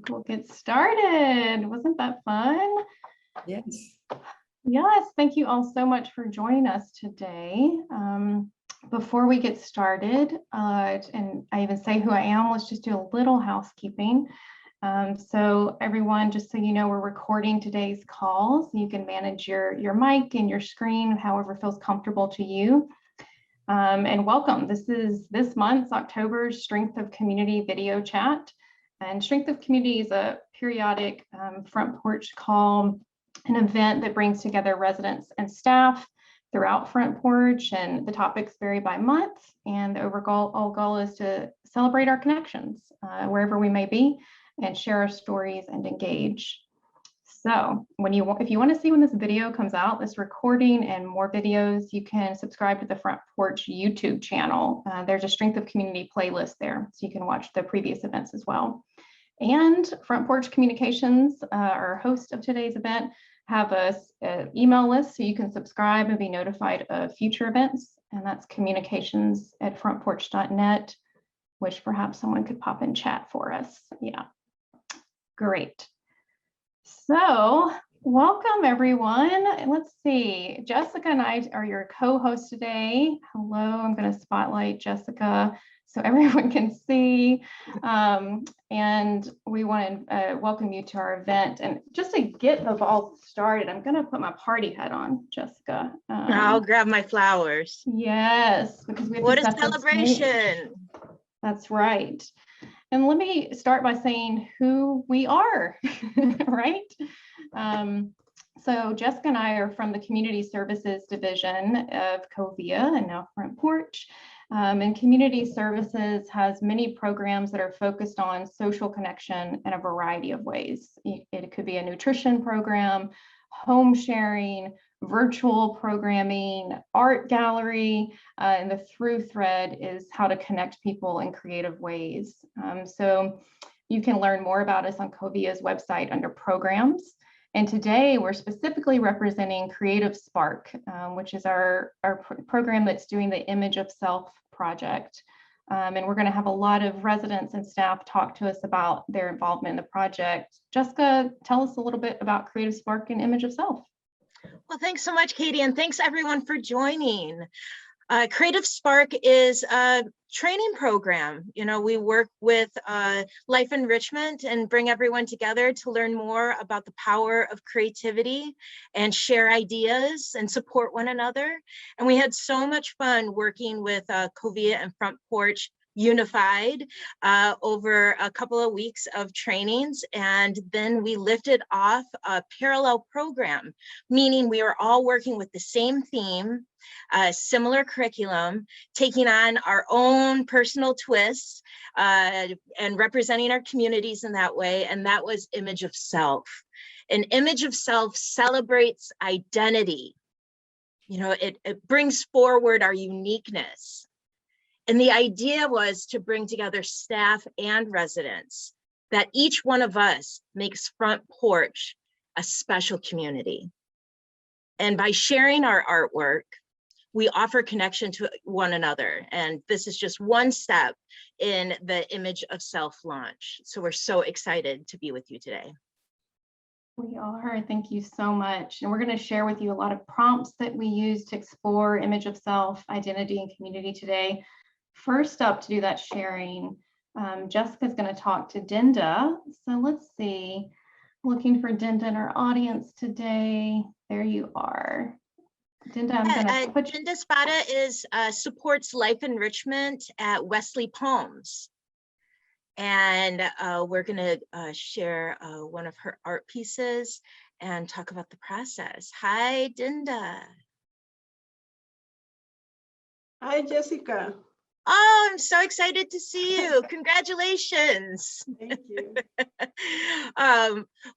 We'll get started. Wasn't that fun? Yes. Yes, thank you all so much for joining us today. Before we get started, and I even say who I am, let's just do a little housekeeping. So everyone, just so you know, we're recording today's call, so you can manage your mic and your screen however feels comfortable to you. And welcome. This is this month's October's Strength of Community video chat. And Strength of Community is a periodic front porch call, an event that brings together residents and staff throughout Front Porch, and the topics vary by month. And the overall goal is to celebrate our connections wherever we may be and share our stories and engage. So if you want to see when this video comes out, this recording and more videos, you can subscribe to the Front Porch YouTube channel. There's a Strength of Community playlist there, so you can watch the previous events as well. And Front Porch Communications, our host of today's event, have an email list so you can subscribe and be notified of future events. And that's communications@frontporch.net, which perhaps someone could pop in chat for us. Yeah, great. So welcome everyone. Let's see, Jessica and I are your co-hosts today. Hello, I'm going to spotlight Jessica so everyone can see. And we want to welcome you to our event. And just to get the ball started, I'm going to put my party hat on, Jessica. I'll grab my flowers. Yes, because we have what a celebration. That's right. And let me start by saying who we are, right? So Jessica and I are from the Community Services Division of COVIA and now Front Porch. And Community Services has many programs that are focused on social connection in a variety of ways. It could be a nutrition program, home sharing, virtual programming, art gallery, and the through thread is how to connect people in creative ways. So you can learn more about us on COVIA's website under programs. And today we're specifically representing Creative Spark, which is our program that's doing the Image of Self project. And we're going to have a lot of residents and staff talk to us about their involvement in the project. Jessica, tell us a little bit about Creative Spark and Image of Self. Well, thanks so much, Katie, and thanks everyone for joining. Creative Spark is a training program. You know, we work with life enrichment and bring everyone together to learn more about the power of creativity and share ideas and support one another. And we had so much fun working with Covia and Front Porch Unified over a couple of weeks of trainings. And then we lifted off a parallel program, meaning we were all working with the same theme, similar curriculum, taking on our own personal twists and representing our communities in that way. And that was Image of Self. An image of self celebrates identity. You know, it brings forward our uniqueness. And the idea was to bring together staff and residents, that each one of us makes Front Porch a special community. And by sharing our artwork, we offer connection to one another. And this is just one step in the Image of Self launch. So we're so excited to be with you today. We are. Thank you so much. And we're going to share with you a lot of prompts that we use to explore Image of Self, identity, and community today. First up to do that sharing, Jessica's going to talk to Dinda. So let's see, looking for Dinda in our audience today. There you are. Dinda, I'm going to put Dinda Spada is supports life enrichment at Wesley Palms. And we're going to share one of her art pieces and talk about the process. Hi, Dinda. Hi, Jessica. Oh, I'm so excited to see you. Congratulations. Thank you.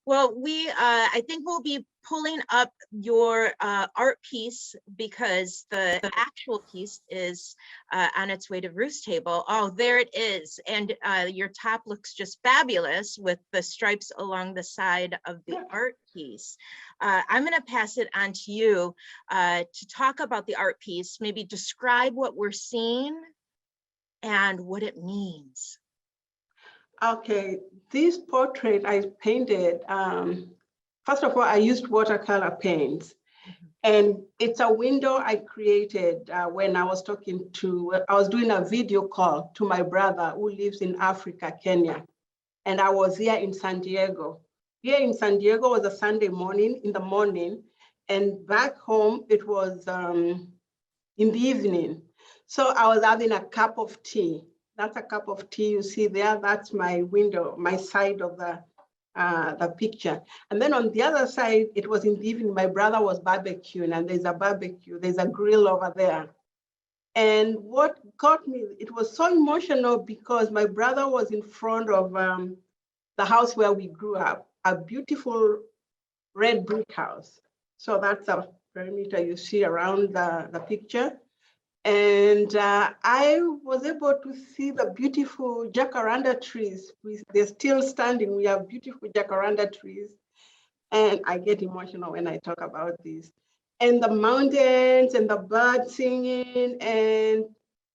Well, I think we'll be pulling up your art piece because the actual piece is on its way to Ruth's table. Oh, there it is. And your top looks just fabulous with the stripes along the side of the art piece. I'm going to pass it on to you to talk about the art piece, maybe describe what we're seeing and what it means. Okay, this portrait I painted, first of all, I used watercolor paints. And it's a window I created when I was doing a video call to my brother who lives in Africa, Kenya. And I was here in San Diego. Here in San Diego was a Sunday morning, in the morning. And back home, it was in the evening. So I was having a cup of tea. That's a cup of tea you see there. That's my window, my side of the picture. And then on the other side, it was in the evening, my brother was barbecuing, and there's a barbecue, there's a grill over there. And what got me, it was so emotional because my brother was in front of the house where we grew up, a beautiful red brick house. So that's a perimeter you see around the picture. And I was able to see the beautiful jacaranda trees. They're still standing. We have beautiful jacaranda trees. And I get emotional when I talk about this. And the mountains and the birds singing. And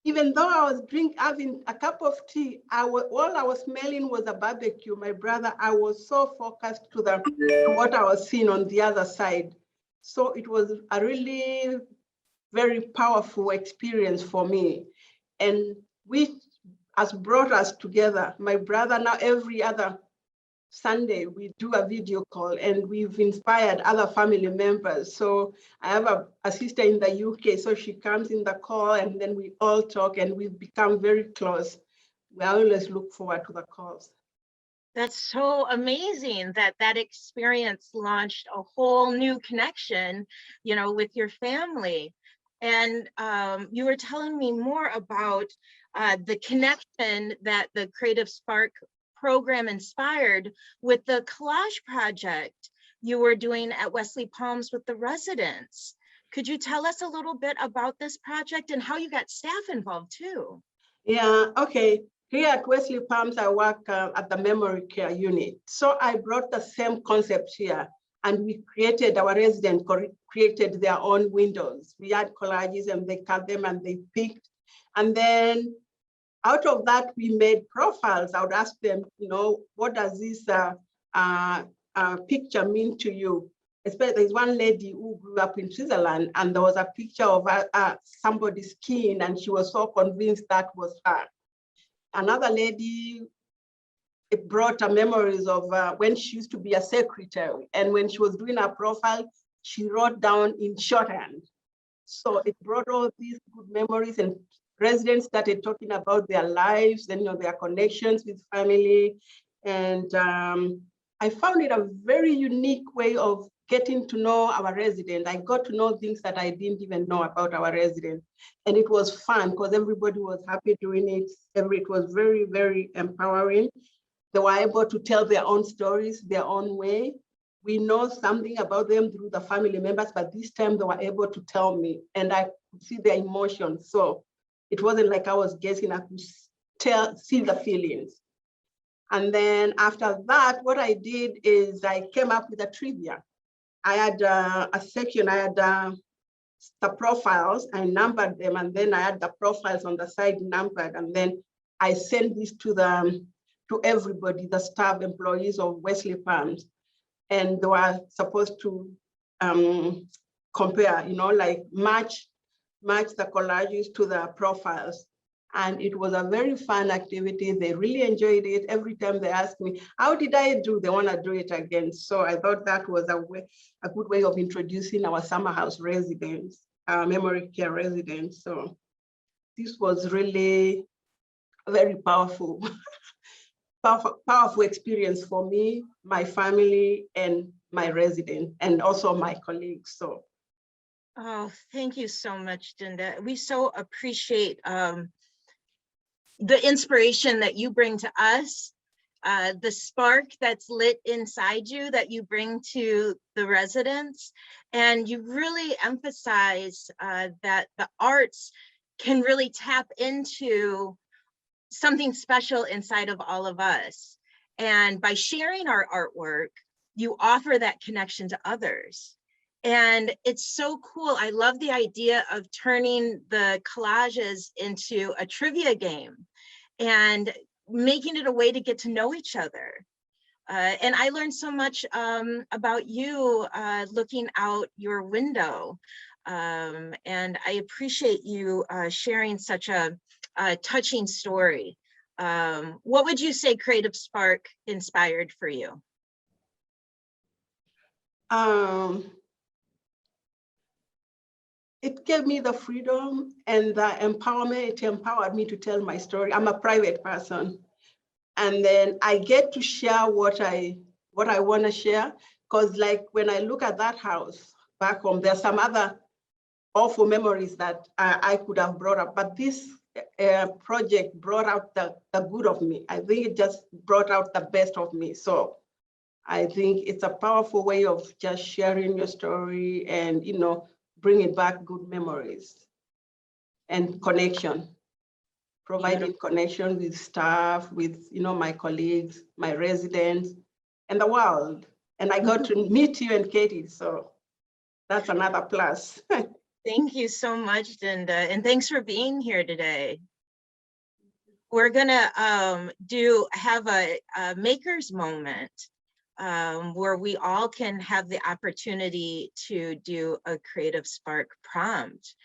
even though I was having a cup of tea, all I was smelling was a barbecue. My brother, I was so focused to what I was seeing on the other side. So it was a really very powerful experience for me. And which has brought us together. My brother, now every other Sunday, we do a video call, and we've inspired other family members. So I have a sister in the UK, so she comes in the call, and then we all talk, and we've become very close. We always look forward to the calls. That's so amazing that experience launched a whole new connection, you know, with your family. And you were telling me more about the connection that the Creative Spark program inspired with the collage project you were doing at Wesley Palms with the residents. Could you tell us a little bit about this project and how you got staff involved too? Yeah, okay. Here at Wesley Palms, I work at the memory care unit. So I brought the same concept here, and we created, our residents created their own windows. We had collages, and they cut them and they picked. And then out of that, we made profiles. I would ask them, you know, what does this picture mean to you? especially there's one lady who grew up in Switzerland, and there was a picture of somebody's skin, and she was so convinced that was her. Another lady, it brought her memories of when she used to be a secretary, and when she was doing her profile, she wrote down in shorthand. So it brought all these good memories, and residents started talking about their lives and their connections with family. And I found it a very unique way of getting to know our resident. I got to know things that I didn't even know about our resident. And it was fun because everybody was happy doing it. It was very, very empowering. They were able to tell their own stories, their own way. We know something about them through the family members, but this time they were able to tell me, and I could see their emotions. So it wasn't like I was guessing, I could see the feelings. And then after that, what I did is I came up with a trivia. I had a section, I had the profiles, I numbered them, and then I had the profiles on the side numbered, and then I sent this to everybody, the staff, employees of Wesley Palms, and they were supposed to compare, like match the collages to the profiles. And it was a very fun activity. They really enjoyed it. Every time they asked me, how did I do? They want to do it again. So I thought that was a good way of introducing our summer house residents, our memory care residents. So this was really a very powerful, powerful experience for me, my family, and my resident, and also my colleagues. So. Oh, thank you so much, Dinda. We so appreciate the inspiration that you bring to us, the spark that's lit inside you that you bring to the residents. And you really emphasize that the arts can really tap into something special inside of all of us. And by sharing our artwork, you offer that connection to others. And it's so cool. I love the idea of turning the collages into a trivia game and making it a way to get to know each other. And I learned so much about you looking out your window. And I appreciate you sharing such a touching story. What would you say Creative Spark inspired for you? It gave me the freedom and the empowerment. It empowered me to tell my story. I'm a private person. And then I get to share what I want to share. Because like when I look at that house back home, there's some other awful memories that I could have brought up. But this project brought out the good of me. I think it just brought out the best of me. So I think it's a powerful way of just sharing your story and, bringing back good memories and connection, providing connection with staff, with, my colleagues, my residents, and the world. And I got to meet you and Katie, so that's another plus. Thank you so much, Dinda, and thanks for being here today. We're gonna have a maker's moment where we all can have the opportunity to do a Creative Spark prompt.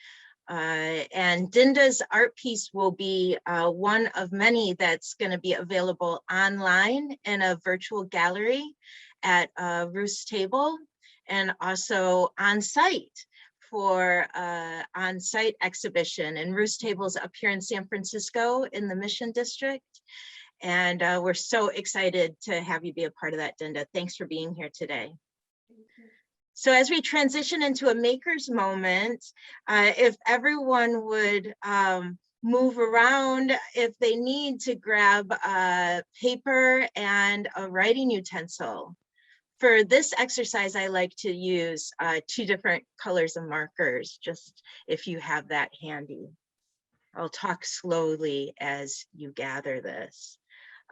And Dinda's art piece will be one of many that's going to be available online in a virtual gallery at Ruth's table, and also on site for on-site exhibition. And Ruth's Table's up here in San Francisco in the Mission District. And we're so excited to have you be a part of that, Dinda. Thanks for being here today. So as we transition into a maker's moment, if everyone would move around, if they need to grab paper and a writing utensil. For this exercise, I like to use 2 different colors of markers, just if you have that handy. I'll talk slowly as you gather this.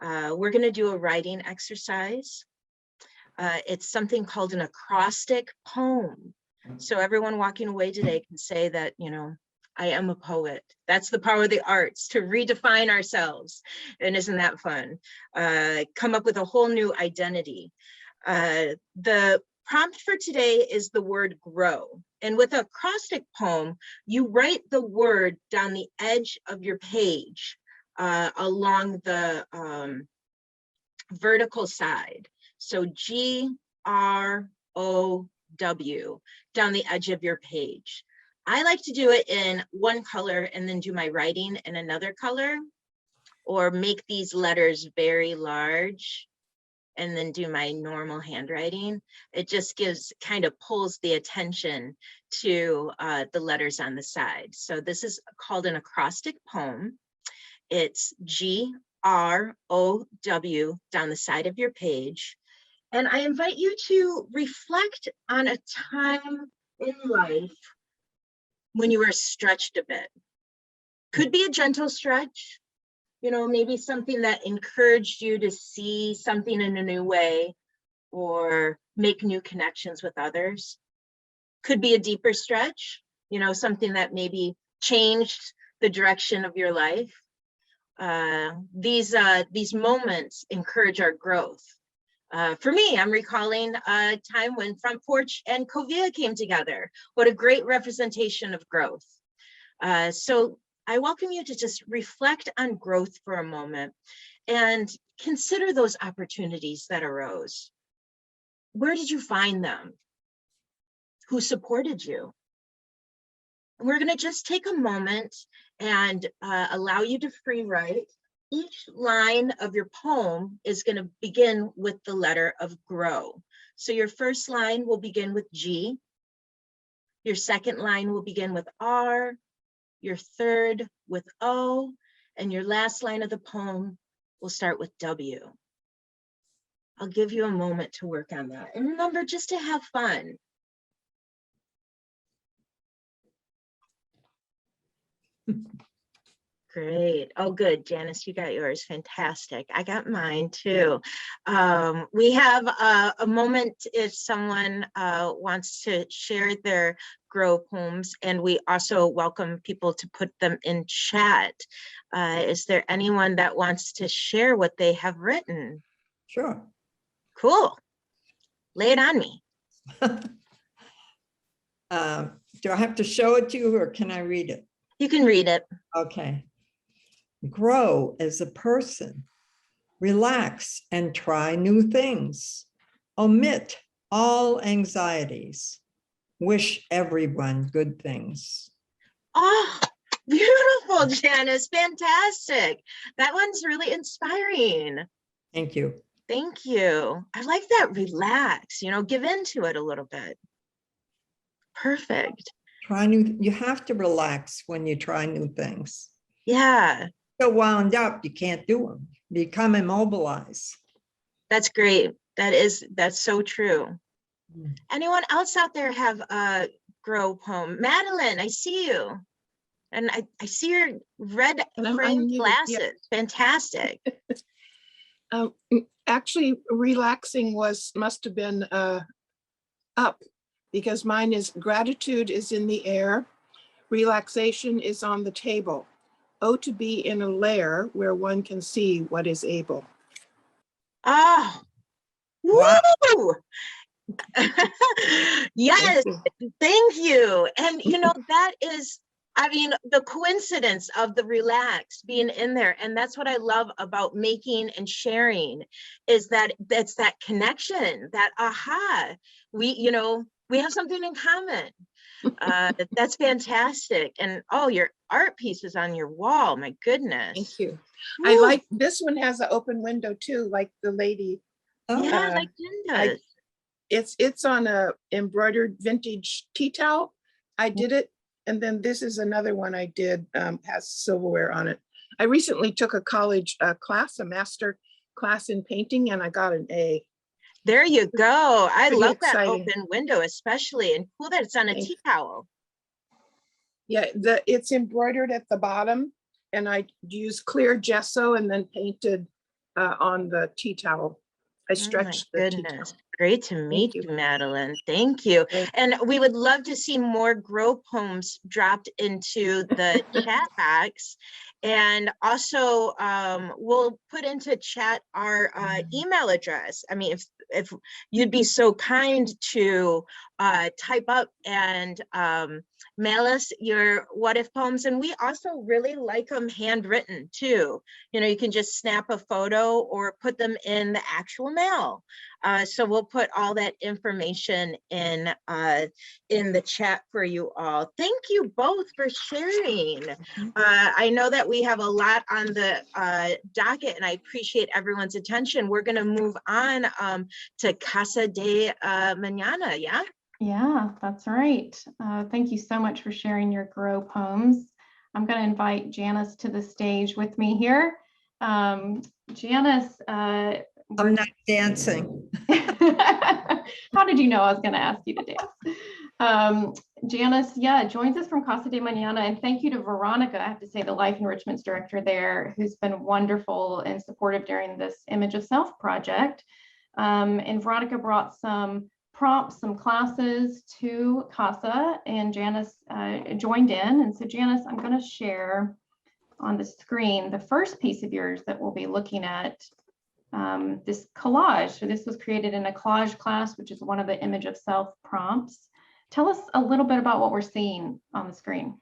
We're going to do a writing exercise. It's something called an acrostic poem. So everyone walking away today can say that, I am a poet. That's the power of the arts, to redefine ourselves. And isn't that fun? Come up with a whole new identity. The prompt for today is the word grow. And with an acrostic poem, you write the word down the edge of your page along the vertical side. So G-R-O-W down the edge of your page. I like to do it in one color and then do my writing in another color, or make these letters very large and then do my normal handwriting. It just kind of pulls the attention to the letters on the side. So this is called an acrostic poem. It's G-R-O-W down the side of your page. And I invite you to reflect on a time in life when you were stretched a bit. Could be a gentle stretch, you know, maybe something that encouraged you to see something in a new way or make new connections with others. Could be a deeper stretch, you know, something that maybe changed the direction of your life. These moments encourage our growth. For me, I'm recalling a time when Front Porch and Covia came together. What a great representation of growth. So I welcome you to just reflect on growth for a moment and consider those opportunities that arose. Where did you find them? Who supported you? And we're going to just take a moment and allow you to free write. Each line of your poem is going to begin with the letter of grow. So your first line will begin with G. Your second line will begin with R. Your third with O. And your last line of the poem will start with W. I'll give you a moment to work on that. And remember, just to have fun. Great. Oh, good. Janice, you got yours. Fantastic. I got mine too. We have a moment if someone wants to share their grow poems, and we also welcome people to put them in chat. Is there anyone that wants to share what they have written? Sure. Cool. Lay it on me. Do I have to show it to you or can I read it? You can read it. Okay. Grow as a person. Relax and try new things. Omit all anxieties. Wish everyone good things. Oh, beautiful, Janice. Fantastic. That one's really inspiring. Thank you. Thank you. I like that. Relax, you know, give into it a little bit. Perfect. Try new, you have to relax when you try new things. Yeah. So wound up, you can't do them. Become immobilized. That's great. That's so true. Mm. Anyone else out there have a grow poem? Madeline, I see you. And I see your red framed glasses. Yeah. Fantastic. Actually, relaxing must have been up, because mine is gratitude is in the air, relaxation is on the table. Oh, to be in a lair where one can see what is able. Oh, Wow. woo! Yes, thank you. And you know, that is, I mean, the coincidence of the relax being in there. And that's what I love about making and sharing, is that that's that connection, that aha, we have something in common. That's fantastic. And oh, your art pieces on your wall, my goodness. Thank you. Woo. I like this one, has an open window too, like the lady. Oh. Yeah, like Jen does. It's on a embroidered vintage tea towel. I did it. And then this is another one I did, has silverware on it. I recently took a college class, a master class in painting, and I got an A. There you go. I Pretty love exciting. that open window, especially, and cool that it's on a tea towel. Yeah, it's embroidered at the bottom, and I used clear gesso and then painted on the tea towel. I stretched the tea towel. Great to meet you, Madeline. Thank you. And we would love to see more grow poems dropped into the chat box. And also, we'll put into chat our email address. I mean, if you'd be so kind to type up and mail us your what if poems. And we also really like them handwritten too. You know, you can just snap a photo or put them in the actual mail. So we'll put all that information in the chat for you all. Thank you both for sharing. I know that we have a lot on the docket, and I appreciate everyone's attention. We're going to move on to Casa de Mañana, yeah? Yeah, that's right. Thank you so much for sharing your grow poems. I'm going to invite Janice to the stage with me here. Janice, I'm not dancing. how did you know I was going to ask you to dance? Janice, yeah, joins us from Casa de Mañana, and thank you to Veronica, I have to say, the Life Enrichment Director there, who's been wonderful and supportive during this Image of Self project. And Veronica brought some prompts, some classes to Casa, and Janice joined in. And so Janice, I'm going to share on the screen the first piece of yours that we'll be looking at, this collage. So this was created in a collage class, which is one of the Image of Self prompts. Tell us a little bit about what we're seeing on the screen.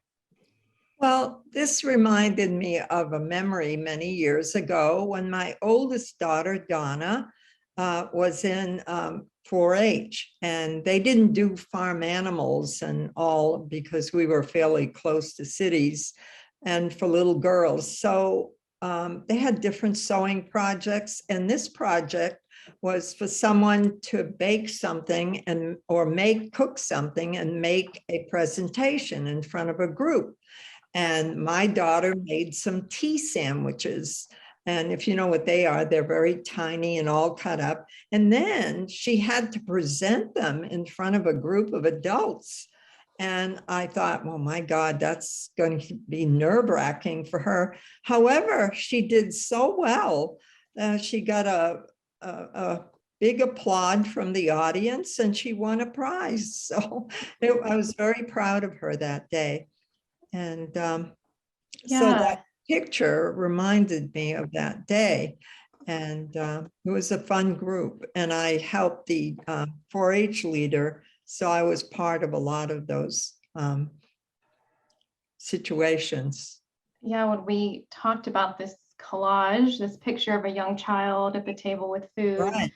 Well, this reminded me of a memory many years ago when my oldest daughter, Donna, was in 4-H, and they didn't do farm animals and all because we were fairly close to cities and for little girls. So they had different sewing projects, and this project was for someone to bake something and or cook something and make a presentation in front of a group. And my daughter made some tea sandwiches. And if you know what they are, they're very tiny and all cut up. And then she had to present them in front of a group of adults. And I thought, well, my God, that's going to be nerve-wracking for her. However, she did so well. She got a big applaud from the audience, and she won a prize. So I was very proud of her that day. And so that picture reminded me of that day. And it was a fun group. And I helped the 4-H leader. So I was part of a lot of those situations. Yeah, when we talked about this collage, this picture of a young child at the table with food, Right.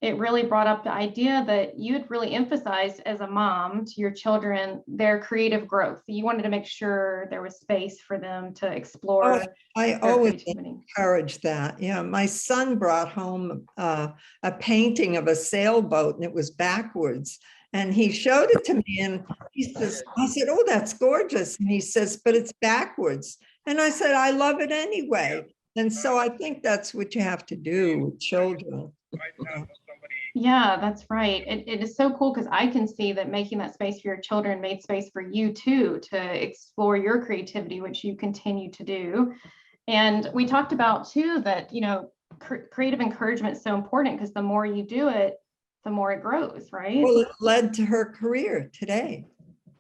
It really brought up the idea that you had really emphasized as a mom to your children their creative growth. You wanted to make sure there was space for them to explore. I always encourage that. Yeah, my son brought home a painting of a sailboat, and it was backwards. And he showed it to me, and he says, I said, oh, that's gorgeous. And he says, but it's backwards. And I said, I love it anyway. And so I think that's what you have to do with children. Yeah, that's right. It is so cool because I can see that making that space for your children made space for you too to explore your creativity, which you continue to do. And we talked about too that, you know, creative encouragement is so important because the more you do it, the more it grows, right? Well, it led to her career today.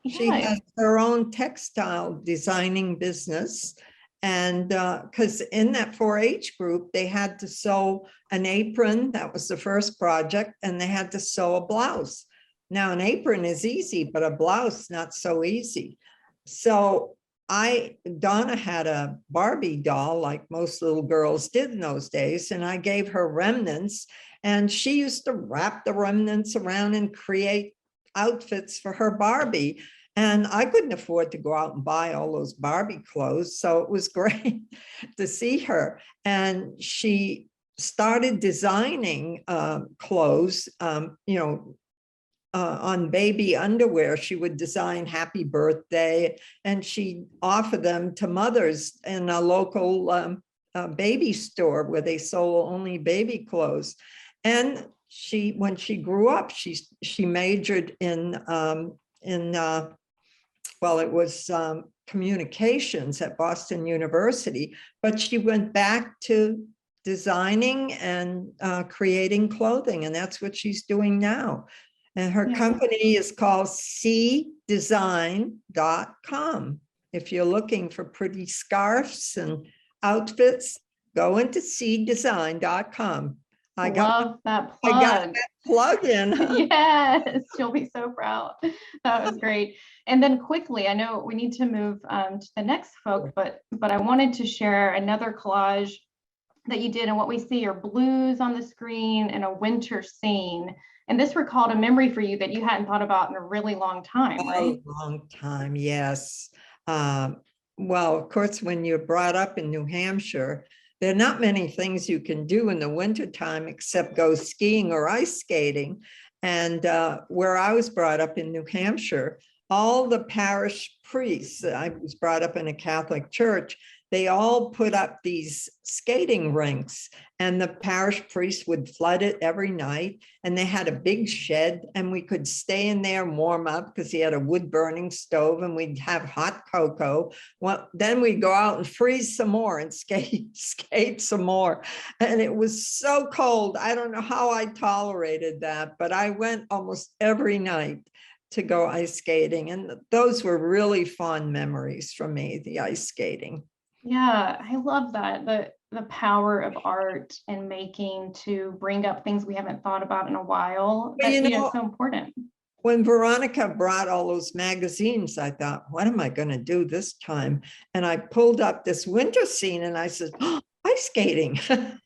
Yeah. She has her own textile designing business. And because in that 4-H group, they had to sew an apron. That was the first project. And they had to sew a blouse. Now, an apron is easy, but a blouse, not so easy. So Donna had a Barbie doll, like most little girls did in those days. And I gave her remnants. And she used to wrap the remnants around and create outfits for her Barbie. And I couldn't afford to go out and buy all those Barbie clothes. So it was great to see her. And she started designing clothes, on baby underwear. She would design happy birthday, and she'd offer them to mothers in a local baby store where they sold only baby clothes. And when she grew up, she majored in it was communications at Boston University, but she went back to designing and creating clothing, and that's what she's doing now. And her Yeah. company is called cdesign.com. If you're looking for pretty scarves and outfits, go into cdesign.com. I got that that plug. plug in. Yes, she'll be so proud. That was great. And then quickly, I know we need to move to the next folk, but I wanted to share another collage that you did, and what we see are blues on the screen and a winter scene. And this recalled a memory for you that you hadn't thought about in a really long time, right? A long time, yes. Well, of course, when you're brought up in New Hampshire, there are not many things you can do in the wintertime except go skiing or ice skating. And where I was brought up in New Hampshire, all the parish priests, I was brought up in a Catholic church, they all put up these skating rinks, and the parish priest would flood it every night. And they had a big shed, and we could stay in there and warm up because he had a wood burning stove, and we'd have hot cocoa. Well, then we'd go out and freeze some more and skate some more. And it was so cold. I don't know how I tolerated that, but I went almost every night to go ice skating. And those were really fond memories for me, the ice skating. Yeah, I love that. The power of art and making to bring up things we haven't thought about in a while. Well, That, it's so important. When Veronica brought all those magazines, I thought, what am I going to do this time? And I pulled up this winter scene and I said, oh, ice skating. And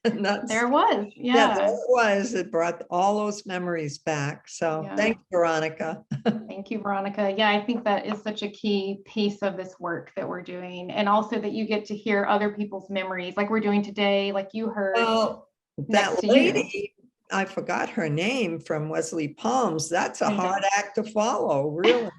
There was, yeah, there it was. It brought all those memories back. So thanks, Veronica. Thank you, Veronica. Yeah, I think that is such a key piece of this work that we're doing. And also that you get to hear other people's memories like we're doing today, like you heard. Well, that lady, I forgot her name, from Wesley Palms. That's a hard act to follow, really.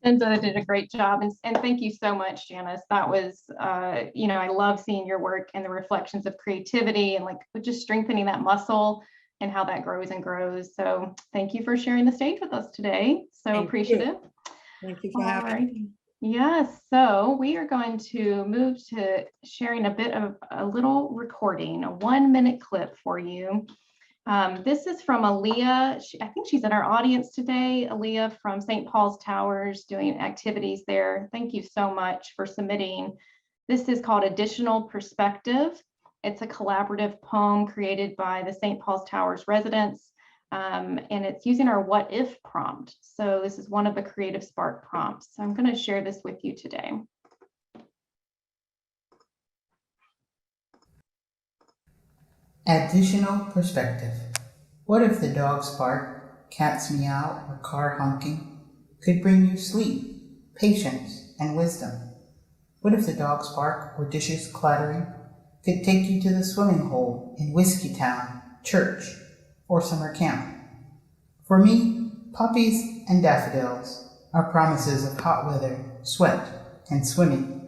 Tinza did a great job. And thank you so much, Janice. That was, I love seeing your work and the reflections of creativity and like just strengthening that muscle and how that grows and grows. So thank you for sharing the stage with us today. So appreciative. Thank you for having me. Yes, so we are going to move to sharing a bit of a little recording, a 1-minute clip for you. This is from Aaliyah. I think she's in our audience today. Aaliyah from St. Paul's Towers, doing activities there. Thank you so much for submitting. This is called Additional Perspective. It's a collaborative poem created by the St. Paul's Towers residents, and it's using our what if prompt. So this is one of the Creative Spark prompts. So I'm going to share this with you today. Additional perspective. What if the dog's bark, cat's meow, or car honking could bring you sleep, patience, and wisdom? What if the dog's bark or dishes clattering could take you to the swimming hole in Whiskey Town, church, or summer camp? For me, poppies and daffodils are promises of hot weather, sweat, and swimming.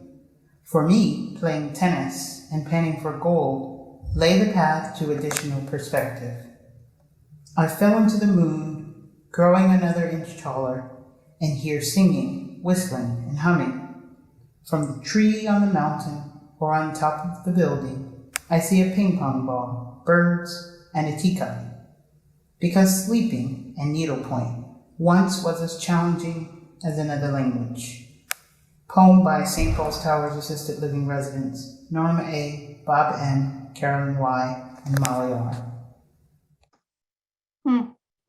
For me, playing tennis and panning for gold lay the path to additional perspective. I fell into the moon, growing another inch taller, and hear singing, whistling, and humming. From the tree on the mountain or on top of the building, I see a ping pong ball, birds, and a teacup. Because sleeping and needlepoint once was as challenging as another language. Poem by St. Paul's Towers Assisted Living residents Norma A., Bob N., Carolyn Y., and Molly R.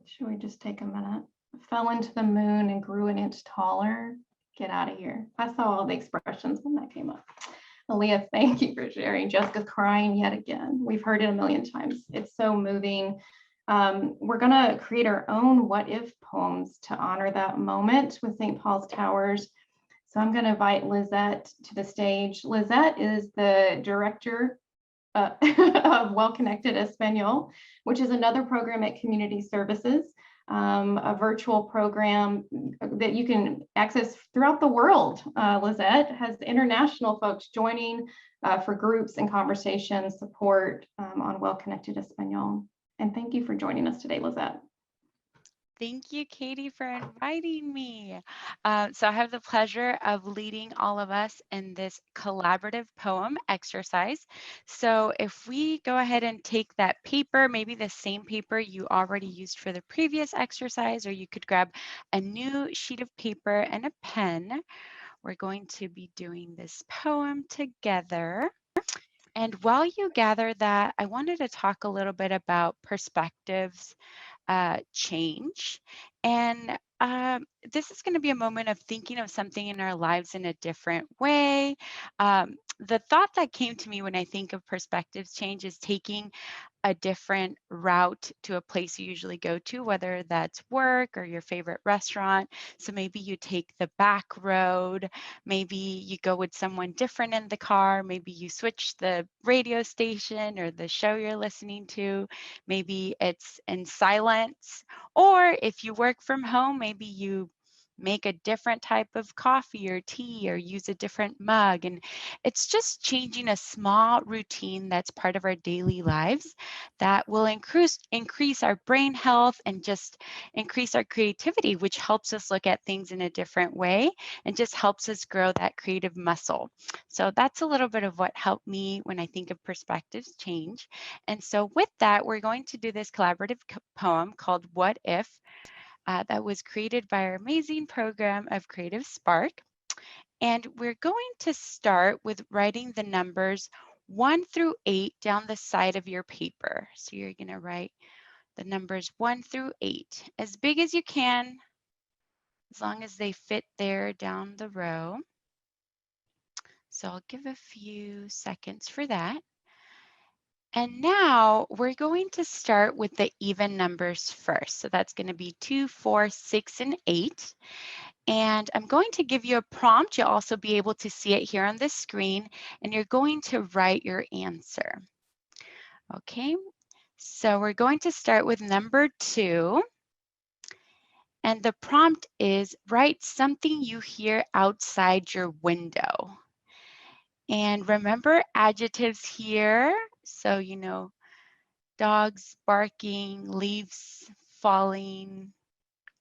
Should we just take a minute? Fell into the moon and grew an inch taller. Get out of here. I saw all the expressions when that came up. Aaliyah, thank you for sharing. Jessica's crying yet again. We've heard it a million times. It's so moving. We're going to create our own what if poems to honor that moment with St. Paul's Towers. So I'm going to invite Lizette to the stage. Lizette is the director of Well Connected Espanol, which is another program at Community Services, a virtual program that you can access throughout the world. Lizette has international folks joining for groups and conversations, support on Well Connected Espanol. And thank you for joining us today, Lizette. Thank you, Katie, for inviting me. So I have the pleasure of leading all of us in this collaborative poem exercise. So if we go ahead and take that paper, maybe the same paper you already used for the previous exercise, or you could grab a new sheet of paper and a pen. We're going to be doing this poem together. And while you gather that, I wanted to talk a little bit about perspectives change. And this is going to be a moment of thinking of something in our lives in a different way. The thought that came to me when I think of perspectives change is taking a different route to a place you usually go to, whether that's work or your favorite restaurant. So maybe you take the back road, maybe you go with someone different in the car, maybe you switch the radio station or the show you're listening to, maybe it's in silence, or if you work from home, maybe you make a different type of coffee or tea or use a different mug. And it's just changing a small routine that's part of our daily lives that will increase our brain health and just increase our creativity, which helps us look at things in a different way and just helps us grow that creative muscle. So that's a little bit of what helped me when I think of perspectives change. And so with that, we're going to do this collaborative poem called What If, that was created by our amazing program of Creative Spark. And we're going to start with writing the numbers 1 through 8 down the side of your paper. So you're going to write the numbers 1 through 8 as big as you can, as long as they fit there down the row. So I'll give a few seconds for that. And now we're going to start with the even numbers first. So that's going to be 2, 4, 6, and 8. And I'm going to give you a prompt. You'll also be able to see it here on the screen, and you're going to write your answer. Okay, so we're going to start with number 2. And the prompt is write something you hear outside your window. And remember adjectives here. So, you know, dogs barking, leaves falling,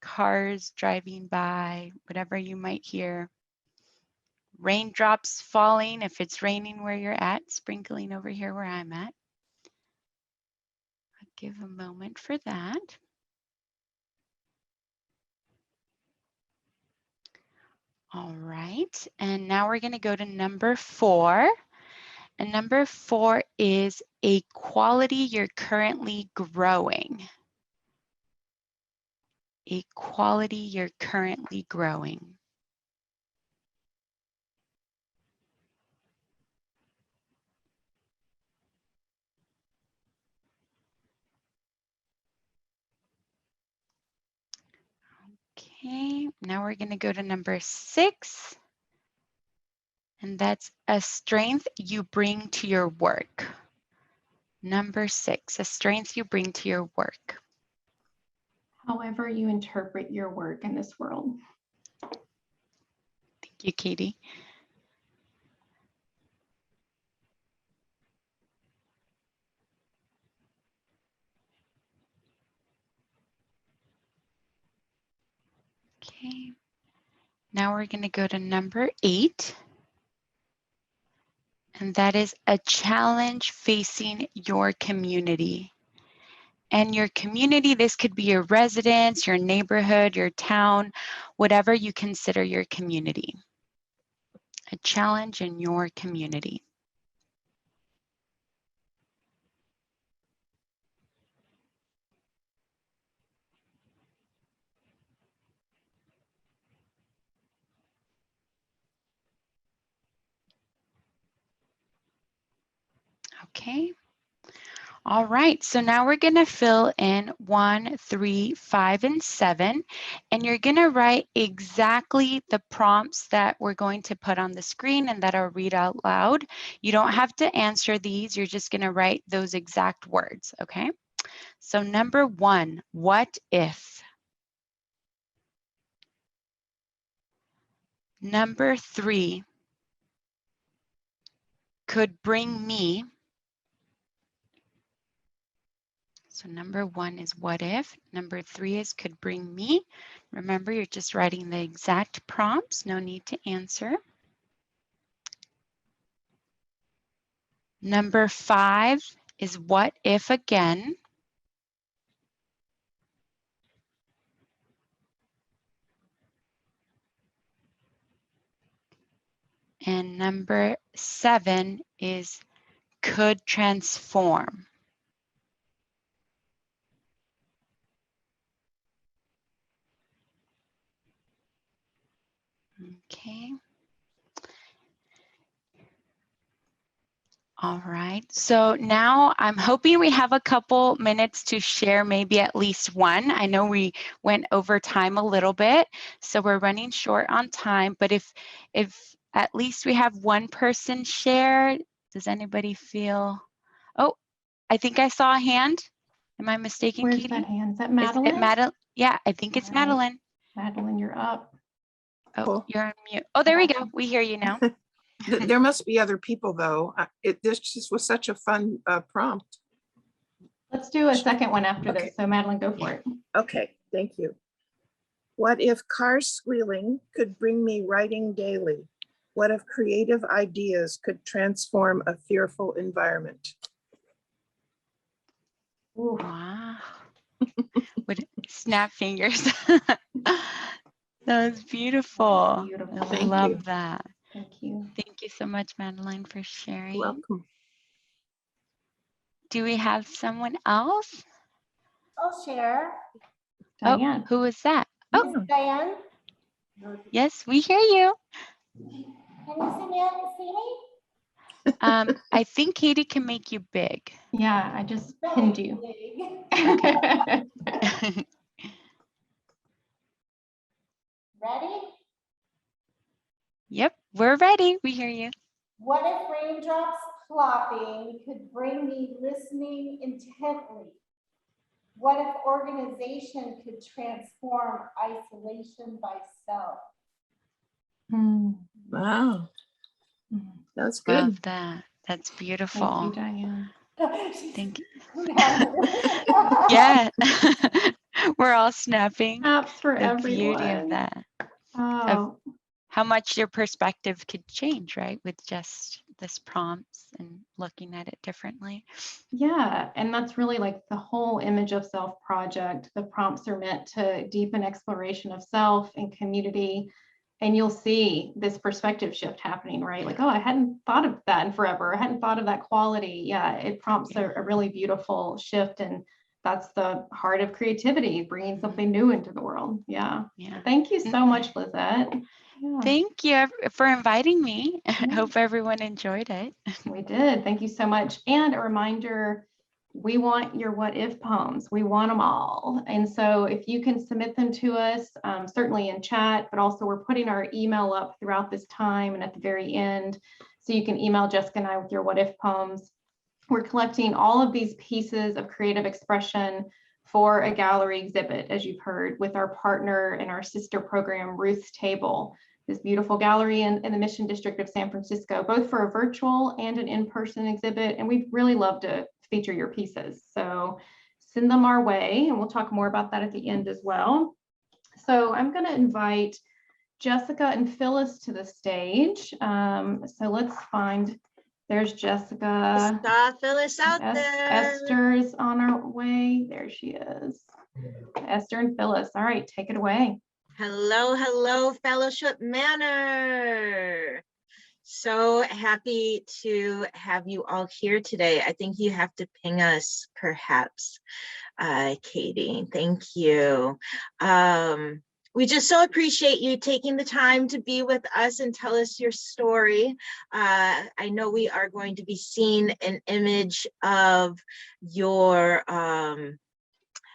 cars driving by, whatever you might hear. Raindrops falling if it's raining where you're at, sprinkling over here where I'm at. I'll give a moment for that. All right, and now we're going to go to number 4. And number 4 is a quality you're currently growing. A quality you're currently growing. Okay, now we're going to go to number 6. And that's a strength you bring to your work. Number 6, a strength you bring to your work. However you interpret your work in this world. Thank you, Katie. Okay, now we're going to go to number 8. And that is a challenge facing your community. And your community, this could be your residence, your neighborhood, your town, whatever you consider your community. A challenge in your community. Okay. All right, so now we're going to fill in 1, 3, 5, and 7, and you're going to write exactly the prompts that we're going to put on the screen and that I'll read out loud. You don't have to answer these, you're just going to write those exact words, okay? So number 1, what if? Number 3, could bring me. So number 1 is what if. Number 3 is could bring me. Remember, you're just writing the exact prompts. No need to answer. Number 5 is what if again. And number 7 is could transform. Okay. All right, so now I'm hoping we have a couple minutes to share maybe at least one. I know we went over time a little bit, so we're running short on time, but if at least we have one person share, does anybody feel, oh, I think I saw a hand. Am I mistaken, Where's Katie? that hand? Is that Is Madeline? it Madeline? Yeah, I think it's All right. Madeline. Madeline, you're up. Oh, Cool. you're on mute. Oh, there we go. We hear you now. There must be other people though. This just was such a fun prompt. Let's do a second one after Okay. this. So Madeline, go for it. Okay, thank you. What if cars squealing could bring me writing daily? What if creative ideas could transform a fearful environment? Ooh, Wow. Would snap fingers. That was beautiful. beautiful. I Thank love you. that. Thank you. Thank you so much, Madeline, for sharing. You're welcome. Do we have someone else? I'll share. Diane. Oh, who is that? Oh, Miss Diane, yes, we hear you. can you see me? See me? I think Katie can make you big. Yeah, I just pinned you. Okay. Okay. Ready? Yep, we're ready. We hear you. What if raindrops plopping could bring me listening intently? What if organization could transform isolation by self? Hmm. Wow, Hmm. that's good. Love that. That's beautiful. Thank you, Diane. Thank you. Yeah. Yeah. We're all snapping. Apps for The beauty of everyone. that. Oh, How much your perspective could change, right? With just this prompts and looking at it differently. yeah. And that's really like the whole Image of Self project. The prompts are meant to deepen exploration of self and community. And you'll see this perspective shift happening, right? Like, oh, I hadn't thought of that in forever. I hadn't thought of that quality. Yeah, it prompts a really beautiful shift. And that's the heart of creativity, bringing something new into the world. Yeah. Yeah. Thank you so much, Lizette. Yeah, Thank you for inviting me. I Yeah. hope everyone enjoyed it. we did. Thank you so much. And a reminder, we want your what if poems. We want them all. And so if you can submit them to us, certainly in chat, but also we're putting our email up throughout this time and at the very end. So you can email Jessica and I with your what if poems. We're collecting all of these pieces of creative expression for a gallery exhibit, as you've heard, with our partner and our sister program, Ruth's Table, this beautiful gallery in the Mission District of San Francisco, both for a virtual and an in-person exhibit. And we'd really love to feature your pieces. So send them our way, and we'll talk more about that at the end as well. So I'm going to invite Jessica and Phyllis to the stage. So let's find, there's Jessica. Saw Phyllis out there. Esther's on her way. There she is. Esther and Phyllis. All right, take it away. Hello, hello, Fellowship Manor. So happy to have you all here today. I think you have to ping us, perhaps, Katie. Thank you. We just so appreciate you taking the time to be with us and tell us your story. I know we are going to be seeing an image of your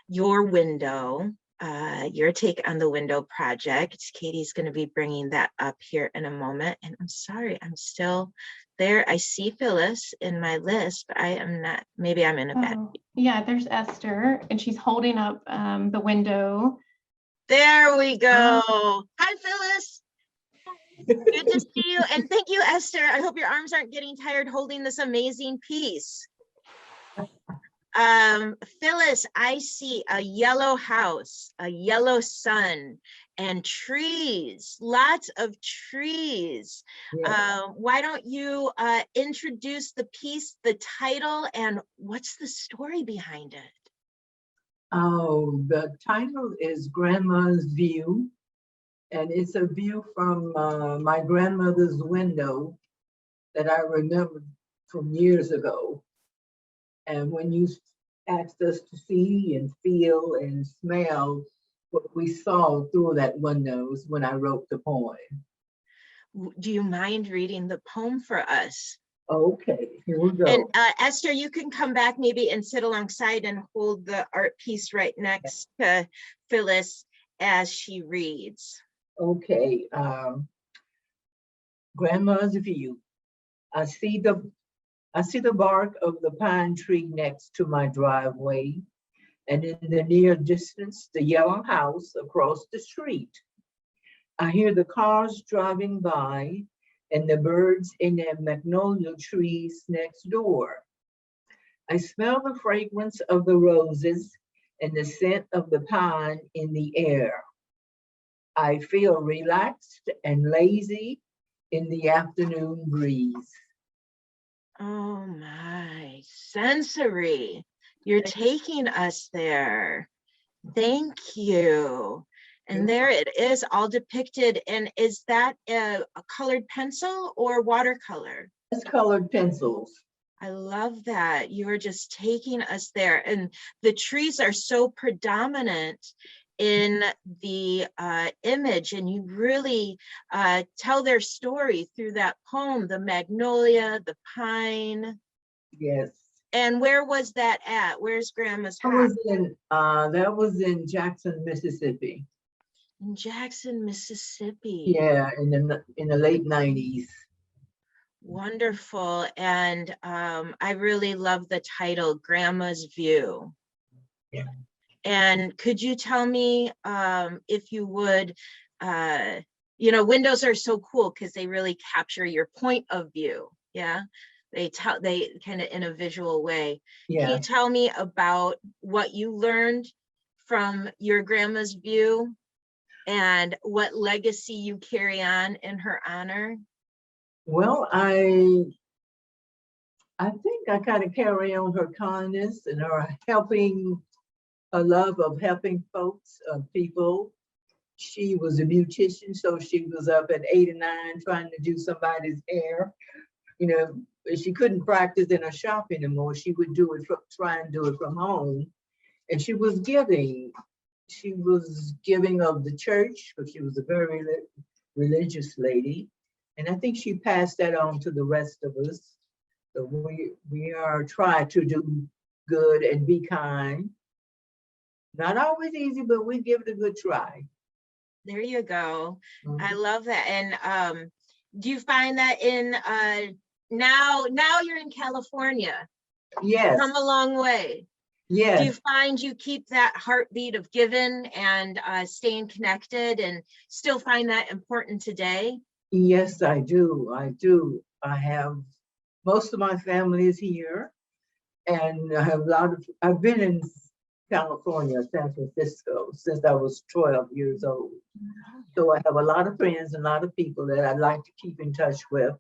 window, your take on the window project. Katie's going to be bringing that up here in a moment. And I'm sorry, I'm still there. I see Phyllis in my list, but I am not. Maybe I'm in a bad. Yeah, there's Esther, and she's holding up the window. There we go. Hi, Phyllis. Good to see you. And thank you, Esther. I hope your arms aren't getting tired holding this amazing piece. Phyllis, I see a yellow house, a yellow sun, and trees, lots of trees. Yeah. Why don't you introduce the piece, the title, and what's the story behind it? Oh, the title is Grandma's View, and it's a view from my grandmother's window that I remember from years ago. And when you asked us to see and feel and smell what we saw through that window is when I wrote the poem. Do you mind reading the poem for us? Okay, here we go. And Esther, you can come back maybe and sit alongside and hold the art piece right next to Phyllis as she reads. Okay, Grandma's View. I see the bark of the pine tree next to my driveway, and in the near distance, the yellow house across the street. I hear the cars driving by and the birds in their magnolia trees next door. I smell the fragrance of the roses and the scent of the pine in the air. I feel relaxed and lazy in the afternoon breeze. Oh my, sensory. You're taking us there. Thank you. And there it is, all depicted. And is that a colored pencil or watercolor? It's colored pencils. I love that. You are just taking us there. And the trees are so predominant in the image, and you really tell their story through that poem, the magnolia, the pine. Yes. And where was that at? Where's Grandma's house? That was in Jackson, Mississippi. In Jackson, Mississippi. Yeah, in the late 90s. Wonderful. And I really love the title, Grandma's View. Yeah. And could you tell me, if you would, you know, windows are so cool because they really capture your point of view. Yeah. They kind of in a visual way. Yeah. Can you tell me about what you learned from your grandma's view and what legacy you carry on in her honor? Well, I think I kind of carry on her kindness and her helping, a love of helping folks, people. She was a beautician, so she was up at 8 and 9 trying to do somebody's hair. You know, she couldn't practice in a shop anymore. She would try and do it from home. And she was giving. She was giving of the church, because she was a very religious lady. And I think she passed that on to the rest of us. So we are trying to do good and be kind. Not always easy, but we give it a good try. There you go. Mm-hmm. I love that. And do you find that in now you're in California? Yes. Come a long way. Yes. Do you find you keep that heartbeat of giving and staying connected, and still find that important today? Yes, I do. I do. I have most of my family is here, and I have I've been in California, San Francisco, since I was 12 years old. So I have a lot of friends and a lot of people that I like to keep in touch with,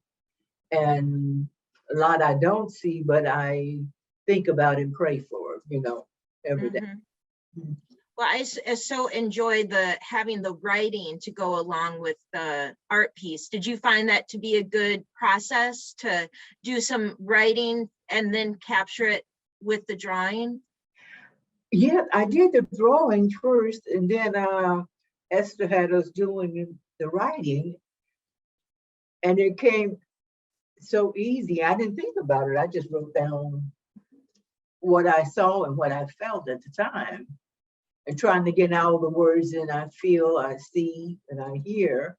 and a lot I don't see, but I think about and pray for, you know, every day. Mm-hmm. Well, I so enjoyed having the writing to go along with the art piece. Did you find that to be a good process to do some writing and then capture it with the drawing? Yeah, I did the drawing first, and then Esther had us doing the writing, and it came so easy. I didn't think about it. I just wrote down what I saw and what I felt at the time, and trying to get all the words in I feel, I see, and I hear,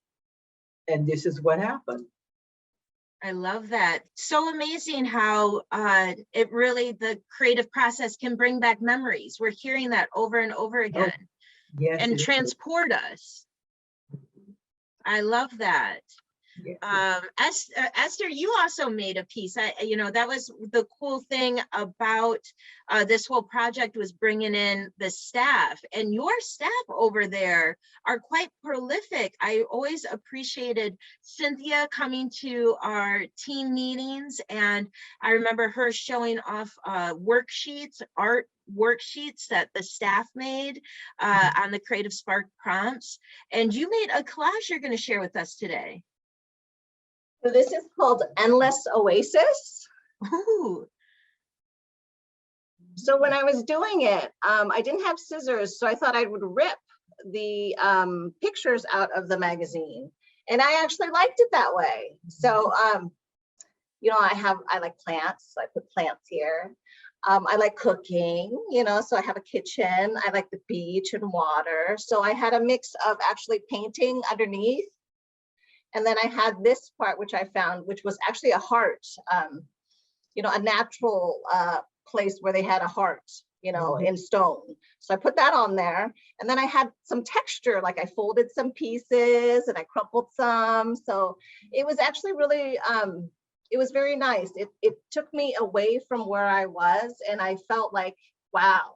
and this is what happened. I love that. So amazing how it really, the creative process can bring back memories. We're hearing that over and over again. Yes, and transport us. I love that. Esther, you also made a piece. That was the cool thing about this whole project, was bringing in the staff, and your staff over there are quite prolific. I always appreciated Cynthia coming to our team meetings, and I remember her showing off worksheets, art worksheets that the staff made on the Creative Spark prompts. And you made a collage you're going to share with us today. So this is called Endless Oasis. Ooh. So when I was doing it, I didn't have scissors, so I thought I would rip the pictures out of the magazine. And I actually liked it that way. So, I like plants, so I put plants here. I like cooking, so I have a kitchen. I like the beach and water. So I had a mix of actually painting underneath. And then I had this part, which I found, which was actually a heart, a natural place where they had a heart, in stone. So I put that on there. And then I had some texture, like I folded some pieces and I crumpled some. So it was actually really, it was very nice. It took me away from where I was, and I felt like, wow,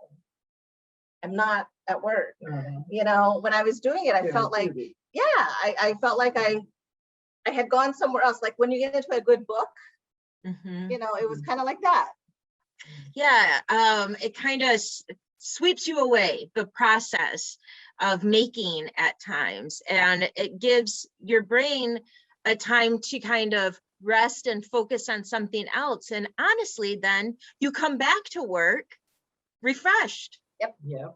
I'm not at work. When I was doing it, I felt like, I felt like I had gone somewhere else. Like when you get into a good book, it was kind of like that. Yeah, it kind of sweeps you away, the process of making at times, and it gives your brain a time to kind of rest and focus on something else. And honestly, then you come back to work refreshed. Yep. Yeah.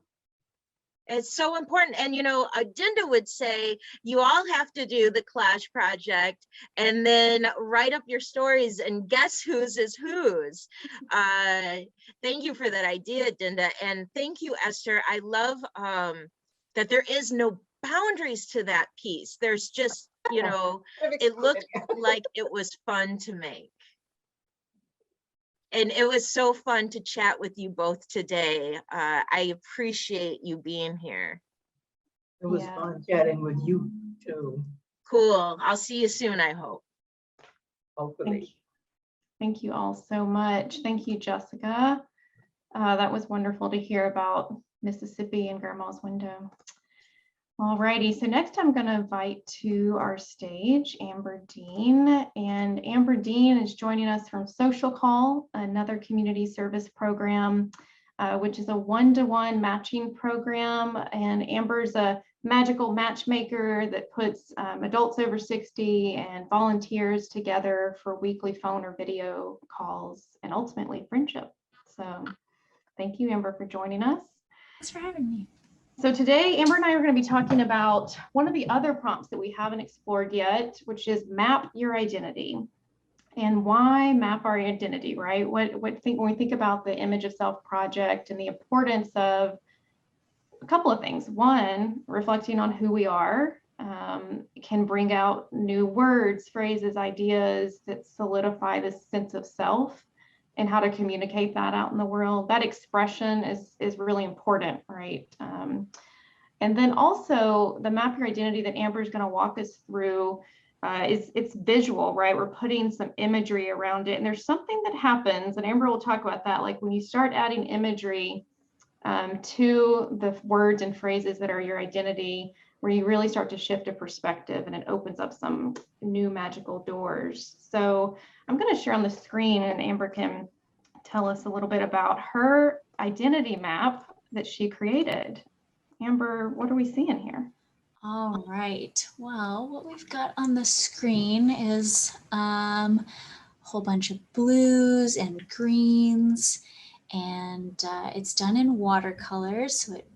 It's so important. And, Dinda would say, you all have to do the collage project and then write up your stories and guess whose is whose. Thank you for that idea, Dinda. And thank you, Esther. I love that there is no boundaries to that piece. There's just, it looked like it was fun to make. And it was so fun to chat with you both today. I appreciate you being here. It was fun chatting with you too. Cool. I'll see you soon, I hope. Hopefully. Thank you all so much. Thank you, Jessica. That was wonderful to hear about Mississippi and Grandma's window. All righty, so next I'm going to invite to our stage Amber Dean, and Amber Dean is joining us from Social Call, another community service program, which is a one-to-one matching program. And Amber's a magical matchmaker that puts adults over 60 and volunteers together for weekly phone or video calls and ultimately friendship. So thank you, Amber, for joining us. Thanks for having me. So today, Amber and I are going to be talking about one of the other prompts that we haven't explored yet, which is map your identity. And why map our identity, right? When we think about the Image of Self project and the importance of a couple of things. One, reflecting on who we are can bring out new words, phrases, ideas that solidify this sense of self and how to communicate that out in the world. That expression is really important, right? And then also the map your identity that Amber is going to walk us through it's visual, right? We're putting some imagery around it, and there's something that happens, and Amber will talk about that, like when you start adding imagery to the words and phrases that are your identity, where you really start to shift a perspective and it opens up some new magical doors. So I'm going to share on the screen, and Amber can tell us a little bit about her identity map that she created. Amber, what are we seeing here? All right. Well, what we've got on the screen is a whole bunch of blues and greens, and it's done in watercolors, so it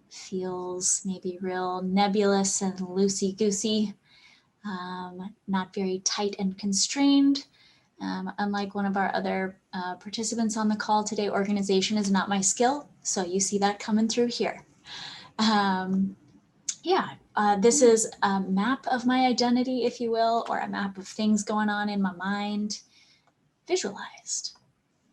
feels maybe real nebulous and loosey-goosey, not very tight and constrained. Unlike one of our other participants on the call today, organization is not my skill, so you see that coming through here. This is a map of my identity, if you will, or a map of things going on in my mind, visualized.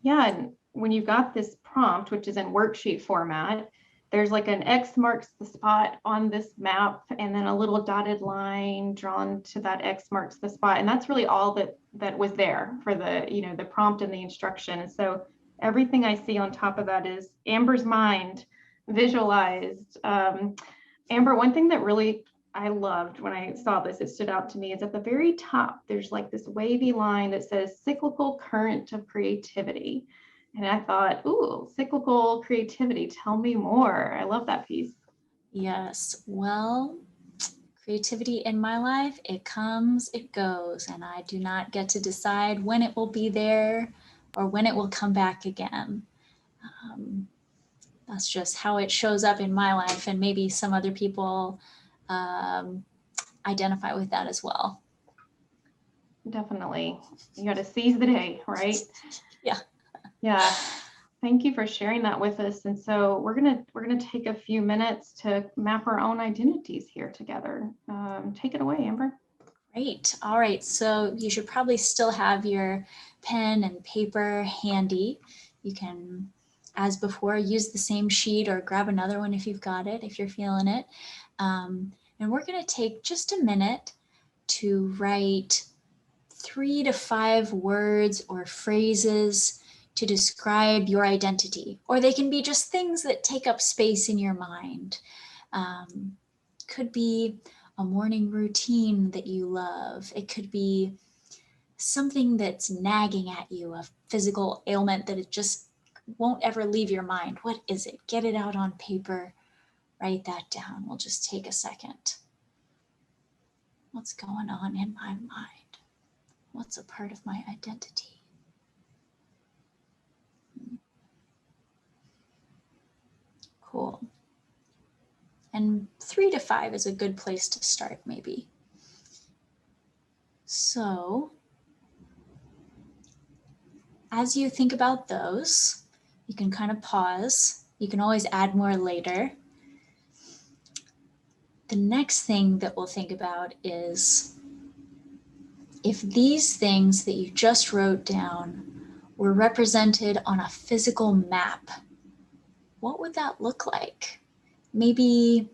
Yeah, and when you got this prompt, which is in worksheet format, there's like an X marks the spot on this map, and then a little dotted line drawn to that X marks the spot. And that's really all that was there for the, the prompt and the instruction. And so everything I see on top of that is Amber's mind visualized. Amber, one thing that really I loved when I saw this, it stood out to me, is at the very top, there's like this wavy line that says cyclical current of creativity. And I thought, ooh, cyclical creativity, tell me more. I love that piece. Yes, well, creativity in my life, it comes, it goes, and I do not get to decide when it will be there or when it will come back again. That's just how it shows up in my life, and maybe some other people identify with that as well. Definitely. You got to seize the day, right? Yeah. Yeah. Thank you for sharing that with us. And so we're gonna take a few minutes to map our own identities here together. Take it away, Amber. Great. All right. So you should probably still have your pen and paper handy. You can, as before, use the same sheet or grab another one if you've got it, if you're feeling it. And we're going to take just a minute to write 3 to 5 words or phrases to describe your identity, or they can be just things that take up space in your mind. Could be a morning routine that you love. It could be something that's nagging at you, a physical ailment that it just won't ever leave your mind. What is it? Get it out on paper. Write that down. We'll just take a second. What's going on in my mind? What's a part of my identity? Cool. And 3 to 5 is a good place to start, maybe. So, as you think about those, you can kind of pause. You can always add more later. The next thing that we'll think about is, if these things that you just wrote down were represented on a physical map, what would that look like? Maybe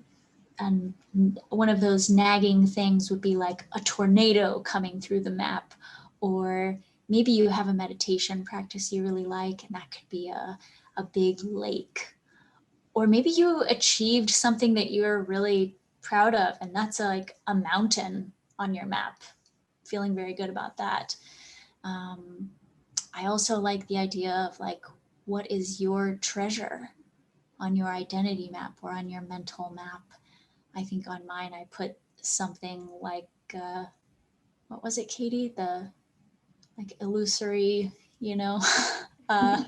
one of those nagging things would be like a tornado coming through the map, or maybe you have a meditation practice you really like, and that could be a big lake. Or maybe you achieved something that you're really proud of, and that's like a mountain on your map. Feeling very good about that. I also like the idea of like, what is your treasure on your identity map or on your mental map? I think on mine, I put something like, what was it, Katie? The like illusory, what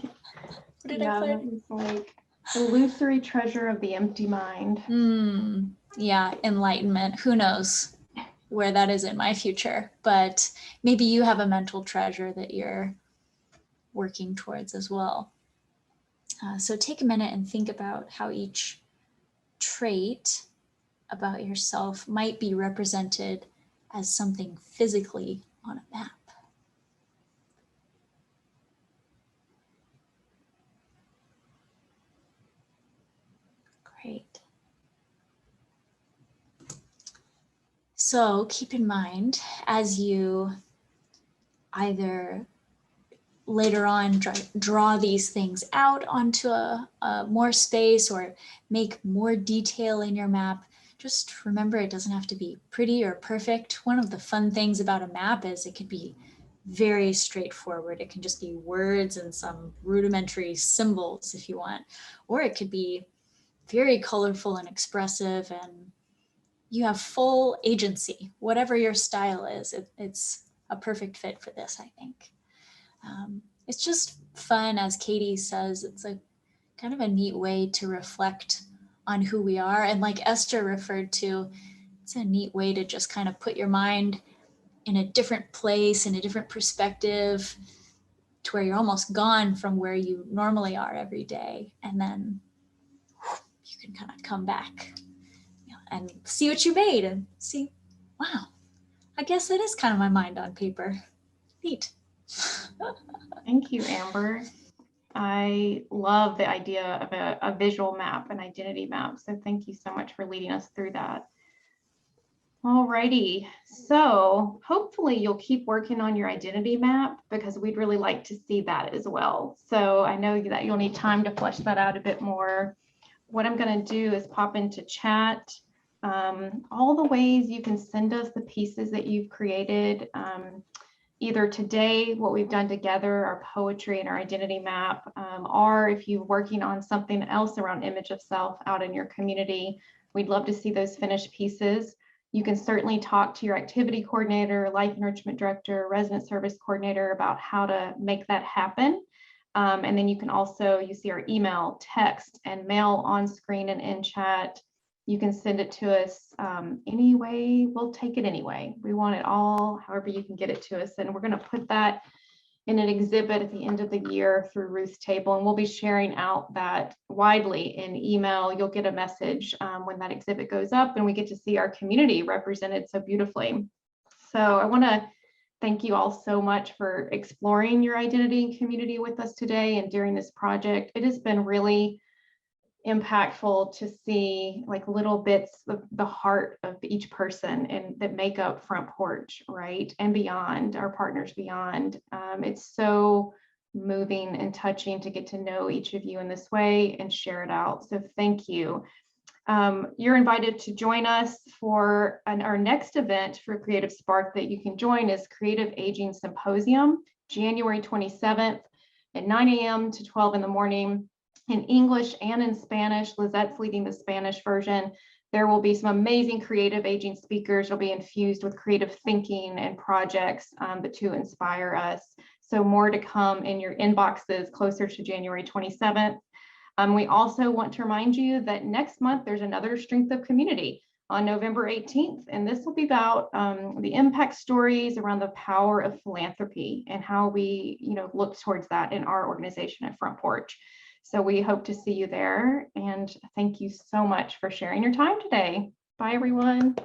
did I put? Like illusory treasure of the empty mind. Yeah, enlightenment. Who knows where that is in my future, but maybe you have a mental treasure that you're working towards as well. So take a minute and think about how each trait about yourself might be represented as something physically on a map. Great. So keep in mind, as you either later on draw these things out onto a more space or make more detail in your map, just remember it doesn't have to be pretty or perfect. One of the fun things about a map is it could be very straightforward. It can just be words and some rudimentary symbols if you want, or it could be very colorful and expressive, and you have full agency. Whatever your style is, it's a perfect fit for this, I think. It's just fun, as Katie says, it's a kind of a neat way to reflect on who we are. And like Esther referred to, it's a neat way to just kind of put your mind in a different place, in a different perspective, to where you're almost gone from where you normally are every day. And then you can kind of come back and see what you made and see, wow, I guess it is kind of my mind on paper. Neat. Thank you, Amber. I love the idea of a visual map, an identity map. So thank you so much for leading us through that. All righty, so hopefully you'll keep working on your identity map because we'd really like to see that as well. So I know that you'll need time to flesh that out a bit more. What I'm going to do is pop into chat all the ways you can send us the pieces that you've created. Either today, what we've done together, our poetry and our identity map, or if you're working on something else around image of self out in your community, we'd love to see those finished pieces. You can certainly talk to your activity coordinator, life enrichment director, resident service coordinator about how to make that happen. And then you can also, you see our email, text, and mail on screen and in chat. You can send it to us any way, we'll take it anyway. We want it all, however you can get it to us. And we're going to put that in an exhibit at the end of the year through Ruth's table. And we'll be sharing out that widely in email. You'll get a message when that exhibit goes up and we get to see our community represented so beautifully. So I want to thank you all so much for exploring your identity and community with us today and during this project. It has been really impactful to see like little bits of the heart of each person and that make up Front Porch, right? And beyond, our partners beyond. It's so moving and touching to get to know each of you in this way and share it out. So thank you. You're invited to join us for our next event for Creative Spark that you can join is Creative Aging Symposium, January 27th at 9 a.m. to 12 in the morning. In English and in Spanish. Lizette's leading the Spanish version. There will be some amazing creative aging speakers. Will be infused with creative thinking and projects to inspire us. So more to come in your inboxes closer to January 27th. We also want to remind you that next month there's another Strength of Community on November 18th. And this will be about the impact stories around the power of philanthropy and how we look towards that in our organization at Front Porch. So we hope to see you there, and thank you so much for sharing your time today. Bye, everyone.